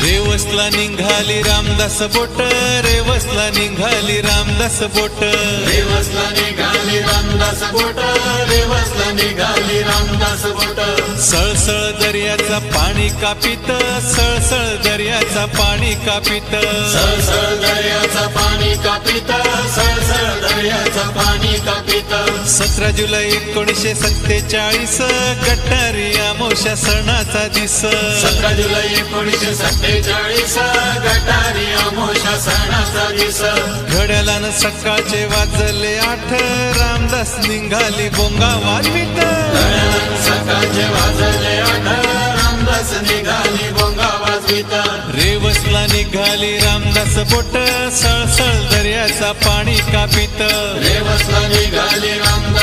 रेवसला निघाली रामदास बोट, रेवसला निघाली रामदास बोट, रेवसला निघाली रामदास बोट, रेवसला निघाली रामदास बोट. सळसळ दर्याचा पाणी कापित, सळसळ दर्याचा पाणी कापित, सळसळ दर्याचा पाणी कापित, सळसळ दर्याचा पाणी कापित. 17 जुलै 1947 गटारी अमावस्या सणाचा दिस. 17 जुलै 1947 गटारी अमावस्या सणाचा दिस. घड्याळानं सकाळचे वाजले 8, रामदास निघाली बोंगा वाजवीत. सकाळचे वाजले 8, रामदास निघाली बोंगा वाजवीत. रेवसला निघाली रामदास बोट, सळसळ दर्याचा पाणी कापित. रेवसला निघाली रामदास